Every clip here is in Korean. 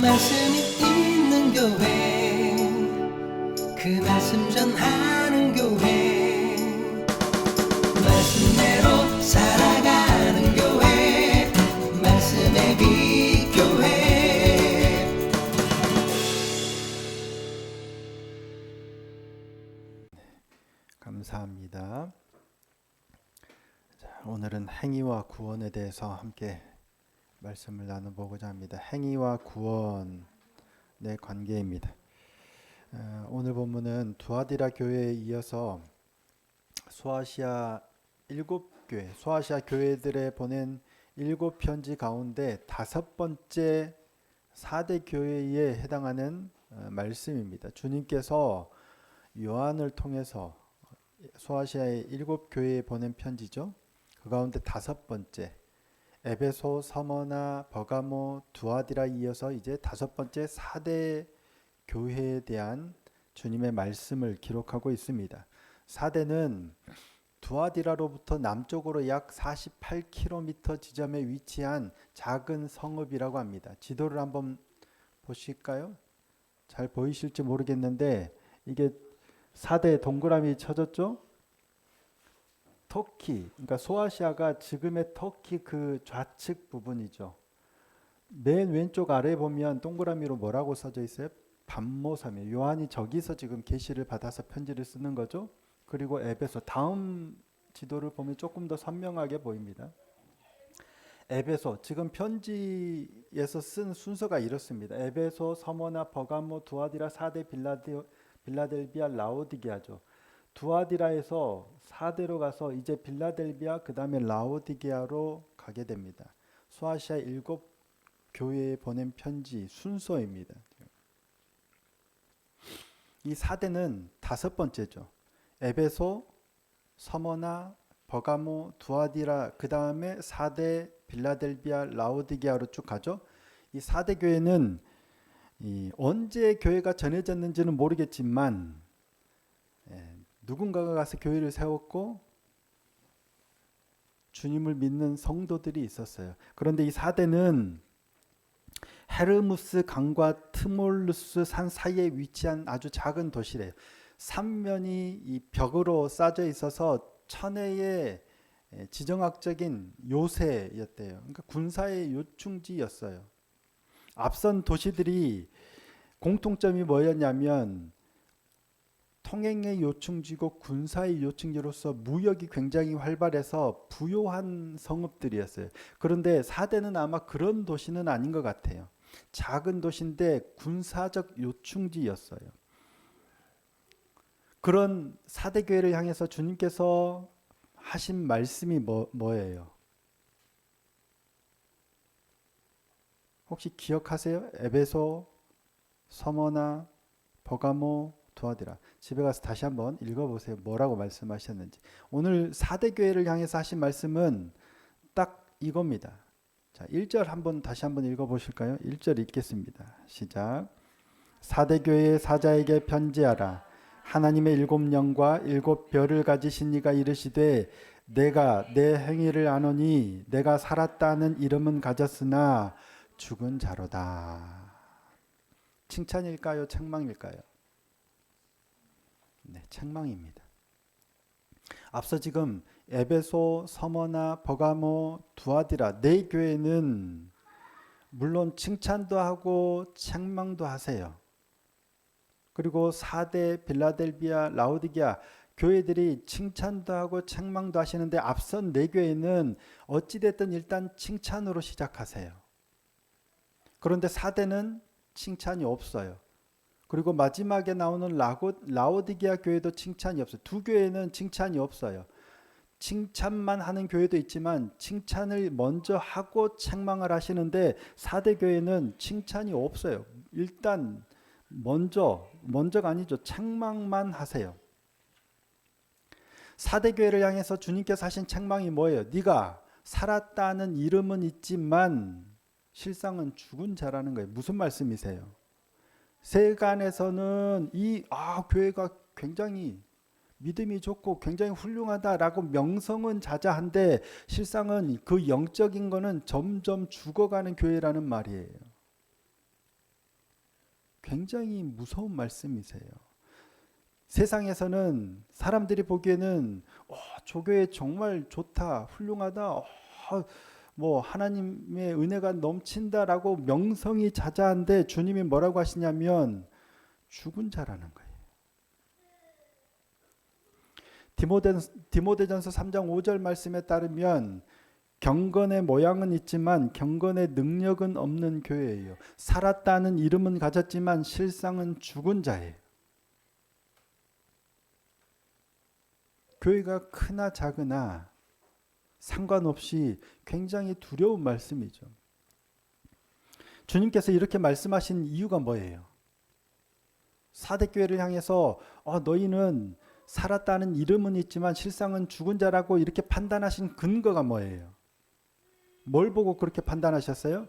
말씀이 있는 교회, 그 말씀 전하는 교회, 말씀대로 살아가는 교회, 말씀의 빛 교회. 감사합니다. 자, 오늘은 행위와 구원에 대해서 함께 말씀을 나눠보고자 합니다. 행위와 구원의 관계입니다. 오늘 본문은 두아디라 교회에 이어서 소아시아 7교회, 소아시아 교회들에 보낸 7편지 가운데 5번째 4대 교회에 해당하는 말씀입니다. 주님께서 요한을 통해서 소아시아의 7교회에 보낸 편지죠. 그 가운데 5번째 에베소, 서머나, 버가모, 두아디라 이어서 이제 5번째 4대 교회에 대한 주님의 말씀을 기록하고 있습니다. 4대는 두아디라로부터 남쪽으로 약 48km 지점에 위치한 작은 성읍이라고 합니다. 지도를 한번 보실까요? 잘 보이실지 모르겠는데 이게 4대 동그라미 쳐졌죠? 터키, 그러니까 소아시아가 지금의 터키 그 좌측 부분이죠. 맨 왼쪽 아래 보면 동그라미로 뭐라고 써져 있어요? 반모섬이에요. 요한이 저기서 지금 계시를 받아서 편지를 쓰는 거죠. 그리고 에베소, 다음 지도를 보면 조금 더 선명하게 보입니다. 에베소, 지금 편지에서 쓴 순서가 이렇습니다. 에베소, 서머나, 버가모, 두아디라, 사대, 빌라델비아, 라오디게아죠. 두아디라에서 4대로 가서 이제 빌라델비아, 그 다음에 라오디게아로 가게 됩니다. 소아시아 7교회에 보낸 편지 순서입니다. 이 4대는 5번째죠. 에베소, 서머나, 버가모, 두아디라, 그 다음에 4대 빌라델비아, 라오디게아로 쭉 가죠. 이 4대 교회는 언제 교회가 전해졌는지는 모르겠지만 누군가가 가서 교회를 세웠고 주님을 믿는 성도들이 있었어요. 그런데 이 4대는 헤르무스 강과 트몰루스 산 사이에 위치한 아주 작은 도시래요. 삼면이 이 벽으로 쌓여 있어서 천혜의 지정학적인 요새였대요. 그러니까 군사의 요충지였어요. 앞선 도시들이 공통점이 뭐였냐면 통행의 요충지고 군사의 요충지로서 무역이 굉장히 활발해서 부요한 성읍들이었어요. 그런데 4대는 아마 그런 도시는 아닌 것 같아요. 작은 도시인데 군사적 요충지였어요. 그런 4대 교회를 향해서 주님께서 하신 말씀이 뭐예요? 혹시 기억하세요? 에베소, 서머나, 버가모, 두아디라. 집에 가서 다시 한번 읽어보세요. 뭐라고 말씀하셨는지. 오늘 4대 교회를 향해서 하신 말씀은 딱 이겁니다. 자, 1절 한번 다시 한번 읽어보실까요? 1절 읽겠습니다. 시작. 4대 교회의 사자에게 편지하라. 하나님의 7영과 7별을 가지신 이가 이르시되 내가 내 행위를 아노니 내가 살았다는 이름은 가졌으나 죽은 자로다. 칭찬일까요? 책망일까요? 네, 책망입니다. 앞서 지금 에베소, 서머나, 버가모, 두아디라 4교회는 물론 칭찬도 하고 책망도 하세요. 그리고 4대 빌라델비아, 라오디게아 교회들이 칭찬도 하고 책망도 하시는데 앞선 4교회는 어찌됐든 일단 칭찬으로 시작하세요. 그런데 4대는 칭찬이 없어요. 그리고 마지막에 나오는 라오디게아 교회도 칭찬이 없어요. 2교회는 칭찬이 없어요. 칭찬만 하는 교회도 있지만 칭찬을 먼저 하고 책망을 하시는데 4대 교회는 칭찬이 없어요. 일단 먼저가 아니죠. 책망만 하세요. 4대 교회를 향해서 주님께서 하신 책망이 뭐예요? 네가 살았다는 이름은 있지만 실상은 죽은 자라는 거예요. 무슨 말씀이세요? 세간에서는 교회가 굉장히 믿음이 좋고 굉장히 훌륭하다라고 명성은 자자한데 실상은 그 영적인 거는 점점 죽어가는 교회라는 말이에요. 굉장히 무서운 말씀이세요. 세상에서는 사람들이 보기에는 조교회 정말 좋다, 훌륭하다, 뭐 하나님의 은혜가 넘친다라고 명성이 자자한데 주님이 뭐라고 하시냐면 죽은 자라는 거예요. 디모데전서 3장 5절 말씀에 따르면 경건의 모양은 있지만 경건의 능력은 없는 교회예요. 살았다는 이름은 가졌지만 실상은 죽은 자예요. 교회가 크나 작으나 상관없이 굉장히 두려운 말씀이죠. 주님께서 이렇게 말씀하신 이유가 뭐예요? 사대교회를 향해서 너희는 살았다는 이름은 있지만 실상은 죽은 자라고 이렇게 판단하신 근거가 뭐예요? 뭘 보고 그렇게 판단하셨어요?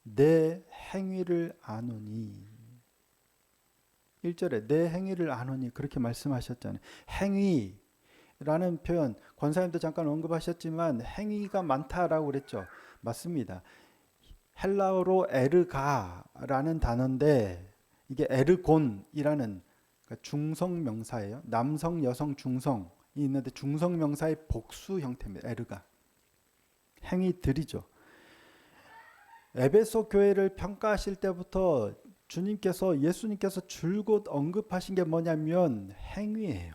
내 행위를 아노니. 1절에 내 행위를 아노니 그렇게 말씀하셨잖아요. 행위라는 표현 권사님도 잠깐 언급하셨지만 행위가 많다라고 그랬죠. 맞습니다. 헬라어로 에르가라는 단어인데 이게 에르곤이라는 중성 명사예요. 남성, 여성, 중성이 있는데 중성 명사의 복수 형태입니다. 에르가. 행위들이죠. 에베소 교회를 평가하실 때부터 예수님께서 줄곧 언급하신 게 뭐냐면 행위예요.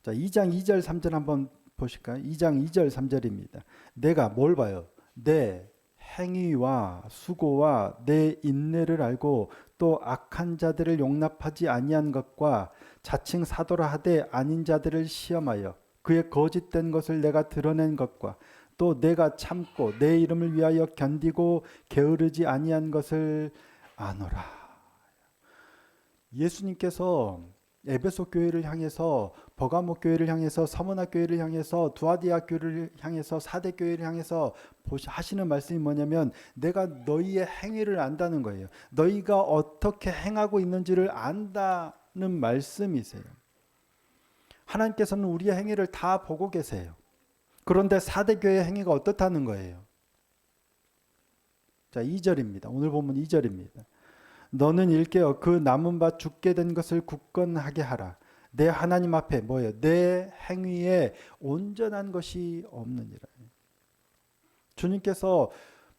자, 2장 2절 3절 한번 보실까요? 2장 2절 3절입니다. 내가 뭘 봐요? 내 행위와 수고와 내 인내를 알고 또 악한 자들을 용납하지 아니한 것과 자칭 사도라 하되 아닌 자들을 시험하여 그의 거짓된 것을 내가 드러낸 것과 또 내가 참고 내 이름을 위하여 견디고 게으르지 아니한 것을 아노라. 예수님께서 에베소 교회를 향해서 버가모 교회를 향해서 서머나 교회를 향해서 두아디아 교회를 향해서 사대 교회를 향해서 하시는 말씀이 뭐냐면 내가 너희의 행위를 안다는 거예요. 너희가 어떻게 행하고 있는지를 안다는 말씀이세요. 하나님께서는 우리의 행위를 다 보고 계세요. 그런데 사대 교회의 행위가 어떻다는 거예요? 자, 2절입니다. 오늘 보면 2절입니다. 너는 일깨어 그 남은 바 죽게 된 것을 굳건하게 하라. 내 하나님 앞에 뭐예요? 내 행위에 온전한 것이 없느니라. 주님께서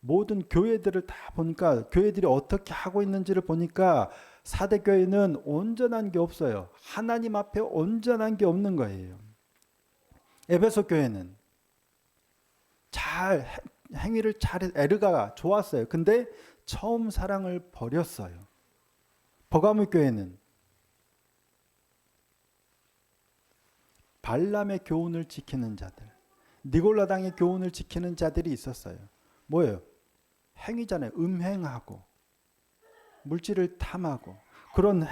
모든 교회들을 다 보니까 교회들이 어떻게 하고 있는지를 보니까 사대 교회는 온전한 게 없어요. 하나님 앞에 온전한 게 없는 거예요. 에베소 교회는 행위를 에르가가 좋았어요. 근데 처음 사랑을 버렸어요. 버가모 교회는 발람의 교훈을 지키는 자들, 니골라당의 교훈을 지키는 자들이 있었어요. 뭐예요? 행위잖아요. 음행하고 물질을 탐하고 그런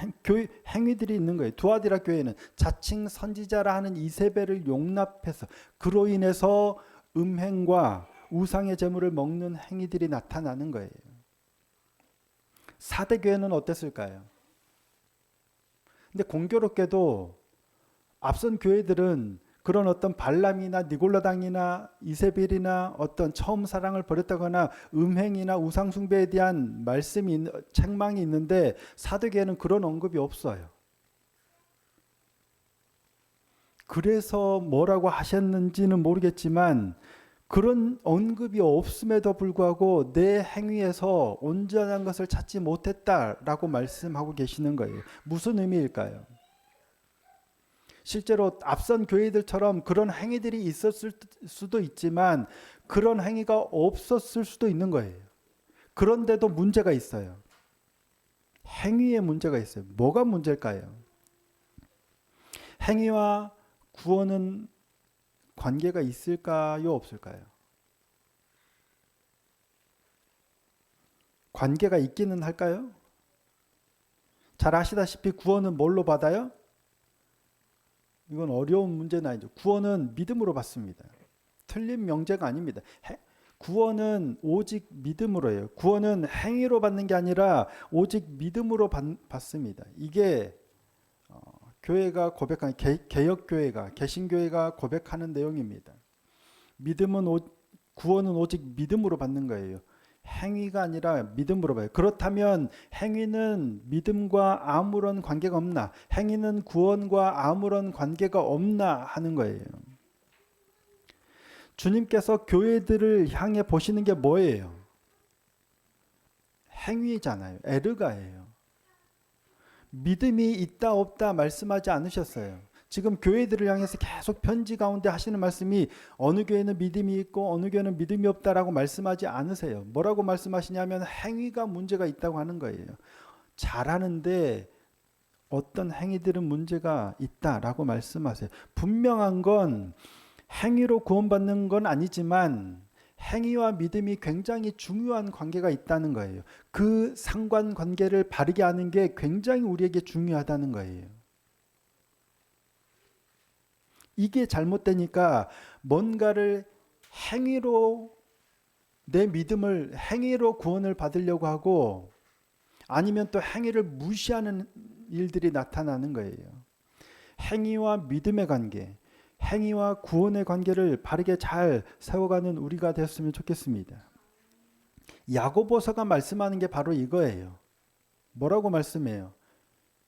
행위들이 있는 거예요. 두아디라 교회는 자칭 선지자라 하는 이세벨을 용납해서 그로 인해서 음행과 우상의 제물을 먹는 행위들이 나타나는 거예요. 사대 교회는 어땠을까요? 근데 공교롭게도 앞선 교회들은 그런 어떤 발람이나 니골라당이나 이세벨이나 어떤 처음 사랑을 버렸다거나 음행이나 우상숭배에 대한 책망이 있는데 사대 교회는 그런 언급이 없어요. 그래서 뭐라고 하셨는지는 모르겠지만 그런 언급이 없음에도 불구하고 내 행위에서 온전한 것을 찾지 못했다라고 말씀하고 계시는 거예요. 무슨 의미일까요? 실제로 앞선 교회들처럼 그런 행위들이 있었을 수도 있지만 그런 행위가 없었을 수도 있는 거예요. 그런데도 문제가 있어요. 행위에 문제가 있어요. 뭐가 문제일까요? 행위와 구원은 관계가 있을까요? 없을까요? 관계가 있기는 할까요? 잘 아시다시피 구원은 뭘로 받아요? 이건 어려운 문제는 아니죠. 구원은 믿음으로 받습니다. 틀린 명제가 아닙니다. 구원은 오직 믿음으로예요. 구원은 행위로 받는 게 아니라 오직 믿음으로 받습니다. 이게 교회가 고백하는 개혁교회가 개신교회가 고백하는 내용입니다. 구원은 오직 믿음으로 받는 거예요. 행위가 아니라 믿음으로 봐요. 그렇다면 행위는 믿음과 아무런 관계가 없나? 행위는 구원과 아무런 관계가 없나 하는 거예요. 주님께서 교회들을 향해 보시는 게 뭐예요? 행위잖아요. 에르가예요. 믿음이 있다 없다 말씀하지 않으셨어요. 지금 교회들을 향해서 계속 편지 가운데 하시는 말씀이 어느 교회는 믿음이 있고 어느 교회는 믿음이 없다라고 말씀하지 않으세요. 뭐라고 말씀하시냐면 행위가 문제가 있다고 하는 거예요. 잘하는데 어떤 행위들은 문제가 있다라고 말씀하세요. 분명한 건 행위로 구원받는 건 아니지만 행위와 믿음이 굉장히 중요한 관계가 있다는 거예요. 그 상관관계를 바르게 하는 게 굉장히 우리에게 중요하다는 거예요. 이게 잘못되니까 뭔가를 행위로 내 믿음을 행위로 구원을 받으려고 하고 아니면 또 행위를 무시하는 일들이 나타나는 거예요. 행위와 믿음의 관계, 행위와 구원의 관계를 바르게 잘 세워가는 우리가 되었으면 좋겠습니다. 야고보서가 말씀하는 게 바로 이거예요. 뭐라고 말씀해요?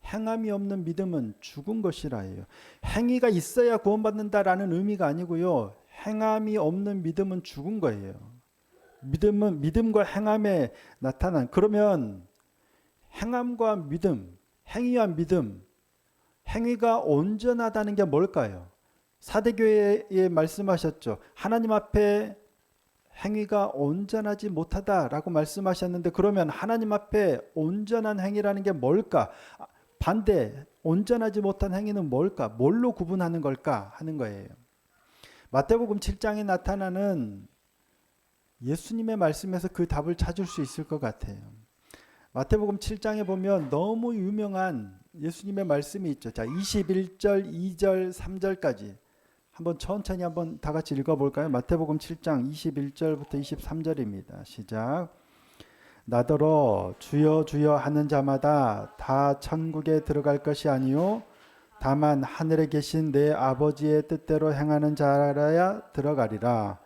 행함이 없는 믿음은 죽은 것이라예요. 행위가 있어야 구원받는다라는 의미가 아니고요. 행함이 없는 믿음은 죽은 거예요. 믿음은 믿음과 행함에 나타난. 그러면 행함과 믿음, 행위와 믿음, 행위가 온전하다는 게 뭘까요? 사대교회에 말씀하셨죠. 하나님 앞에 행위가 온전하지 못하다라고 말씀하셨는데 그러면 하나님 앞에 온전한 행위라는 게 뭘까? 반대, 온전하지 못한 행위는 뭘까? 뭘로 구분하는 걸까? 하는 거예요. 마태복음 7장에 나타나는 예수님의 말씀에서 그 답을 찾을 수 있을 것 같아요. 마태복음 7장에 보면 너무 유명한 예수님의 말씀이 있죠. 자, 21절, 2절, 3절까지 한번 천천히 한번 다 같이 읽어볼까요? 마태복음 7장 21절부터 23절입니다. 시작. 나더러 주여 주여 하는 자마다 다 천국에 들어갈 것이 아니요 다만 하늘에 계신 내 아버지의 뜻대로 행하는 자라야 들어가리라.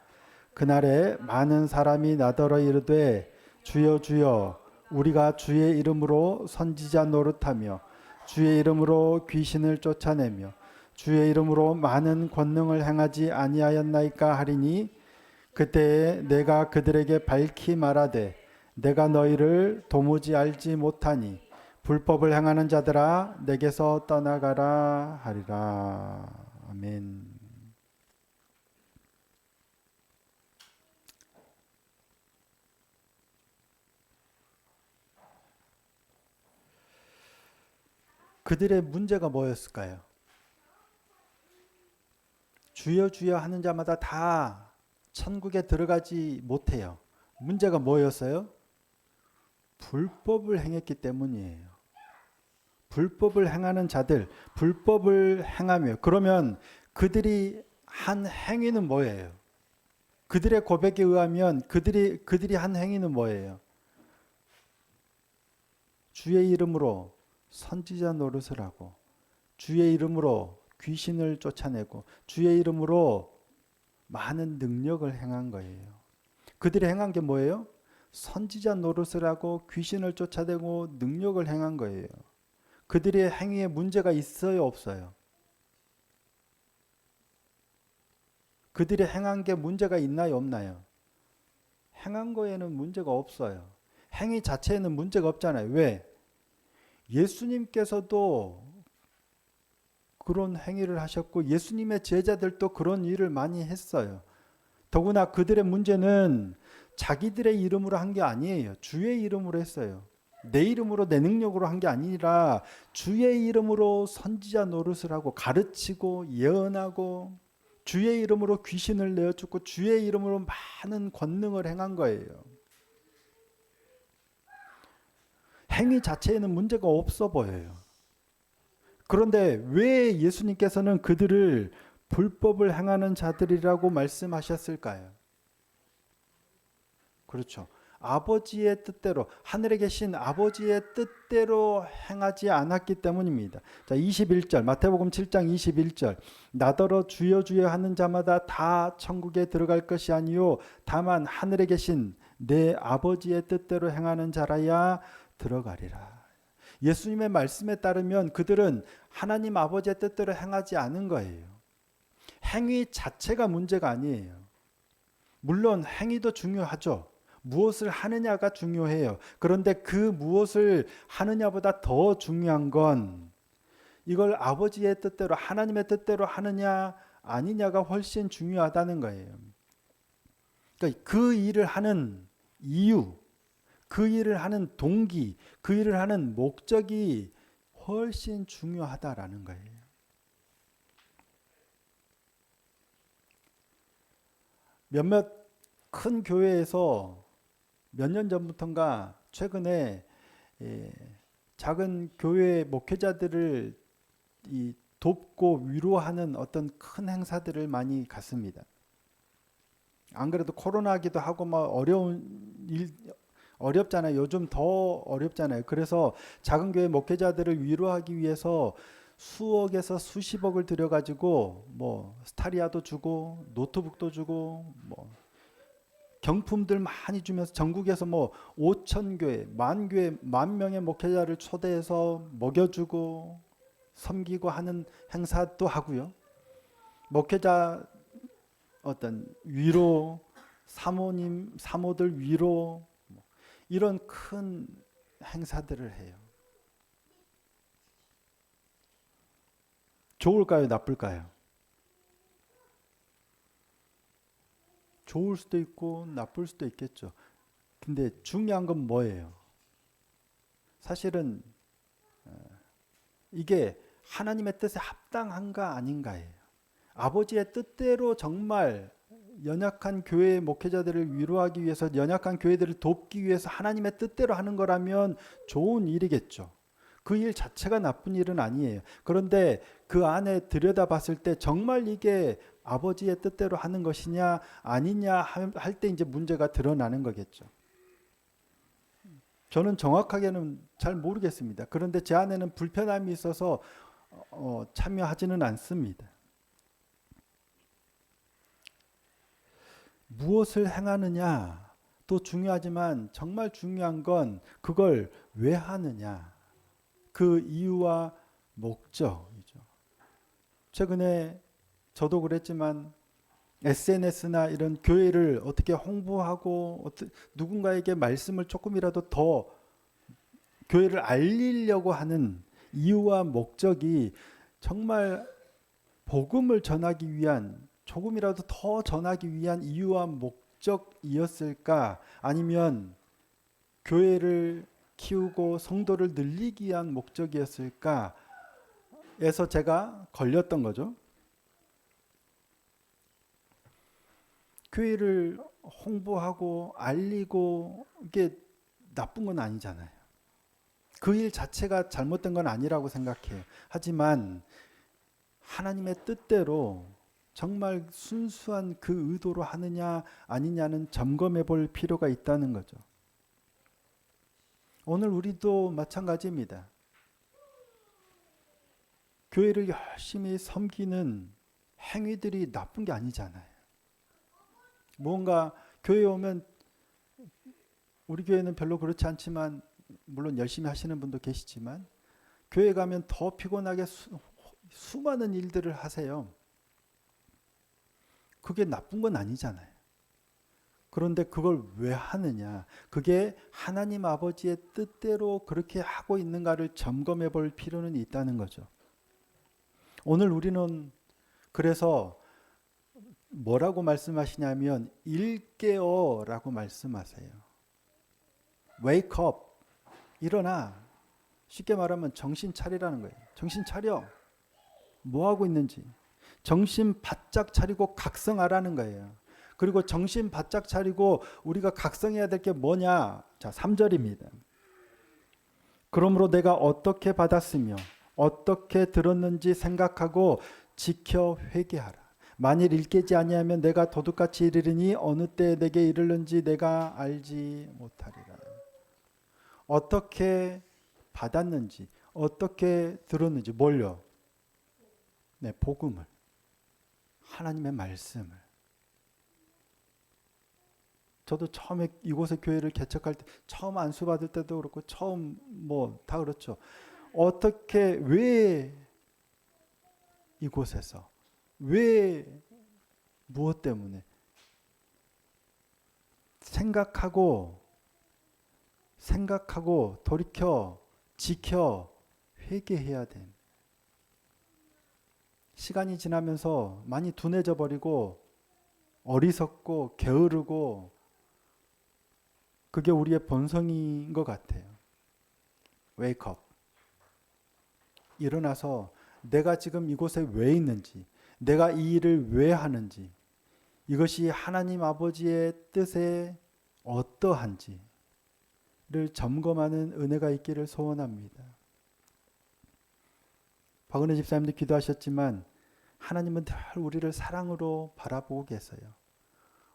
그날에 많은 사람이 나더러 이르되 주여 주여 우리가 주의 이름으로 선지자 노릇하며 주의 이름으로 귀신을 쫓아내며 주의 이름으로 많은 권능을 행하지 아니하였나이까 하리니 그때에 내가 그들에게 밝히 말하되 내가 너희를 도무지 알지 못하니 불법을 행하는 자들아 내게서 떠나가라 하리라. 아멘. 그들의 문제가 뭐였을까요? 주여 주여 하는 자마다 다 천국에 들어가지 못해요. 문제가 뭐였어요? 불법을 행했기 때문이에요. 불법을 행하는 자들, 불법을 행하며 그러면 그들이 한 행위는 뭐예요? 그들의 고백에 의하면 그들이 한 행위는 뭐예요? 주의 이름으로 선지자 노릇을 하고 주의 이름으로 귀신을 쫓아내고 주의 이름으로 많은 능력을 행한 거예요. 그들이 행한 게 뭐예요? 선지자 노릇을 하고 귀신을 쫓아내고 능력을 행한 거예요. 그들의 행위에 문제가 있어요, 없어요? 그들이 행한 게 문제가 있나요, 없나요? 행한 거에는 문제가 없어요. 행위 자체에는 문제가 없잖아요. 왜? 예수님께서도 그런 행위를 하셨고 예수님의 제자들도 그런 일을 많이 했어요. 더구나 그들의 문제는 자기들의 이름으로 한 게 아니에요. 주의 이름으로 했어요. 내 이름으로 내 능력으로 한 게 아니라 주의 이름으로 선지자 노릇을 하고 가르치고 예언하고 주의 이름으로 귀신을 내어쫓고 주의 이름으로 많은 권능을 행한 거예요. 행위 자체에는 문제가 없어 보여요. 그런데 왜 예수님께서는 그들을 불법을 행하는 자들이라고 말씀하셨을까요? 그렇죠. 아버지의 뜻대로 하늘에 계신 아버지의 뜻대로 행하지 않았기 때문입니다. 자, 21절 마태복음 7장 21절 나더러 주여 주여 하는 자마다 다 천국에 들어갈 것이 아니요 다만 하늘에 계신 내 아버지의 뜻대로 행하는 자라야 들어가리라. 예수님의 말씀에 따르면 그들은 하나님 아버지의 뜻대로 행하지 않은 거예요. 행위 자체가 문제가 아니에요. 물론 행위도 중요하죠. 무엇을 하느냐가 중요해요. 그런데 그 무엇을 하느냐보다 더 중요한 건 이걸 아버지의 뜻대로 하나님의 뜻대로 하느냐 아니냐가 훨씬 중요하다는 거예요. 그러니까 그 일을 하는 이유, 그 일을 하는 동기, 그 일을 하는 목적이 훨씬 중요하다라는 거예요. 몇몇 큰 교회에서 몇 년 전부터인가 최근에 작은 교회 목회자들을 돕고 위로하는 어떤 큰 행사들을 많이 갔습니다. 안 그래도 코로나기도 하고 막 어렵잖아요. 요즘 더 어렵잖아요. 그래서 작은 교회 목회자들을 위로하기 위해서 수억에서 수십억을 들여가지고 뭐 스타리아도 주고 노트북도 주고 뭐 경품들 많이 주면서 전국에서 뭐 5천 교회, 만 교회, 만 명의 목회자를 초대해서 먹여주고 섬기고 하는 행사도 하고요. 목회자 어떤 위로, 사모들 위로 이런 큰 행사들을 해요. 좋을까요? 나쁠까요? 좋을 수도 있고 나쁠 수도 있겠죠. 근데 중요한 건 뭐예요? 사실은 이게 하나님의 뜻에 합당한가 아닌가예요. 아버지의 뜻대로 정말 연약한 교회 목회자들을 위로하기 위해서 연약한 교회들을 돕기 위해서 하나님의 뜻대로 하는 거라면 좋은 일이겠죠. 그 일 자체가 나쁜 일은 아니에요. 그런데 그 안에 들여다봤을 때 정말 이게 아버지의 뜻대로 하는 것이냐 아니냐 할 때 이제 문제가 드러나는 거겠죠. 저는 정확하게는 잘 모르겠습니다. 그런데 제 안에는 불편함이 있어서 참여하지는 않습니다. 무엇을 행하느냐도 중요하지만 정말 중요한 건 그걸 왜 하느냐, 그 이유와 목적이죠. 최근에 저도 그랬지만 SNS나 이런 교회를 어떻게 홍보하고 누군가에게 말씀을 조금이라도 더 교회를 알리려고 하는 이유와 목적이 정말 복음을 전하기 위한 조금이라도 더 전하기 위한 이유와 목적이었을까? 아니면 교회를 키우고 성도를 늘리기 위한 목적이었을까? 에서 제가 걸렸던 거죠. 교회를 홍보하고 알리고 이게 나쁜 건 아니잖아요. 그 일 자체가 잘못된 건 아니라고 생각해요. 하지만 하나님의 뜻대로 정말 순수한 그 의도로 하느냐 아니냐는 점검해 볼 필요가 있다는 거죠. 오늘 우리도 마찬가지입니다. 교회를 열심히 섬기는 행위들이 나쁜 게 아니잖아요. 뭔가 교회에 오면 우리 교회는 별로 그렇지 않지만 물론 열심히 하시는 분도 계시지만 교회 가면 더 피곤하게 수많은 일들을 하세요. 그게 나쁜 건 아니잖아요. 그런데 그걸 왜 하느냐? 그게 하나님 아버지의 뜻대로 그렇게 하고 있는가를 점검해 볼 필요는 있다는 거죠. 오늘 우리는 그래서 뭐라고 말씀하시냐면 일깨어라고 말씀하세요. Wake up. 일어나. 쉽게 말하면 정신 차리라는 거예요. 정신 차려. 뭐 하고 있는지. 정신 바짝 차리고 각성하라는 거예요. 그리고 정신 바짝 차리고 우리가 각성해야 될 게 뭐냐? 자, 3절입니다. 그러므로 내가 어떻게 받았으며 어떻게 들었는지 생각하고 지켜 회개하라. 만일 일깨지 아니하면 내가 도둑같이 이르리니 어느 때에 내게 이르는지 내가 알지 못하리라. 어떻게 받았는지 어떻게 들었는지 뭘요? 네, 복음을. 하나님의 말씀을. 저도 처음에 이곳에 교회를 개척할 때, 처음 안수 받을 때도 그렇고, 처음 뭐 다 그렇죠. 어떻게, 왜 이곳에서, 왜, 무엇 때문에 생각하고 돌이켜 지켜 회개해야 돼. 시간이 지나면서 많이 둔해져 버리고 어리석고 게으르고, 그게 우리의 본성인 것 같아요. Wake up. 일어나서 내가 지금 이곳에 왜 있는지, 내가 이 일을 왜 하는지, 이것이 하나님 아버지의 뜻에 어떠한지를 점검하는 은혜가 있기를 소원합니다. 박은혜 집사님도 기도하셨지만 하나님은 늘 우리를 사랑으로 바라보고 계세요.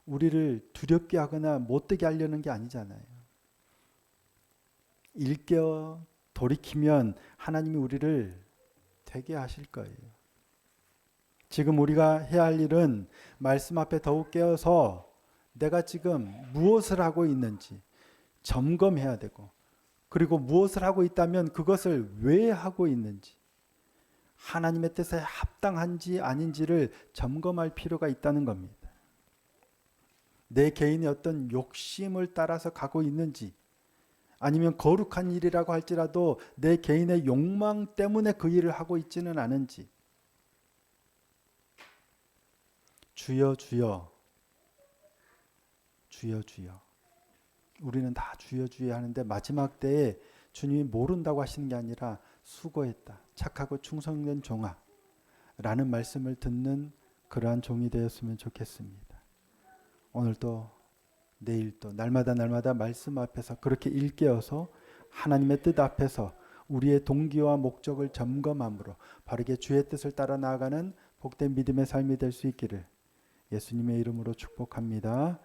우리를 두렵게 하거나 못되게 하려는 게 아니잖아요. 일깨어 돌이키면 하나님이 우리를 되게 하실 거예요. 지금 우리가 해야 할 일은 말씀 앞에 더욱 깨어서 내가 지금 무엇을 하고 있는지 점검해야 되고, 그리고 무엇을 하고 있다면 그것을 왜 하고 있는지, 하나님의 뜻에 합당한지 아닌지를 점검할 필요가 있다는 겁니다. 내 개인의 어떤 욕심을 따라서 가고 있는지, 아니면 거룩한 일이라고 할지라도 내 개인의 욕망 때문에 그 일을 하고 있지는 않은지. 주여 주여 주여 주여. 우리는 다 주여 주여 하는데 마지막 때에 주님이 모른다고 하시는 게 아니라 수고했다, 착하고 충성된 종아 라는 말씀을 듣는 그러한 종이 되었으면 좋겠습니다. 오늘도 내일도 날마다 말씀 앞에서 그렇게 일깨어서 하나님의 뜻 앞에서 우리의 동기와 목적을 점검함으로 바르게 주의 뜻을 따라 나아가는 복된 믿음의 삶이 될 수 있기를 예수님의 이름으로 축복합니다.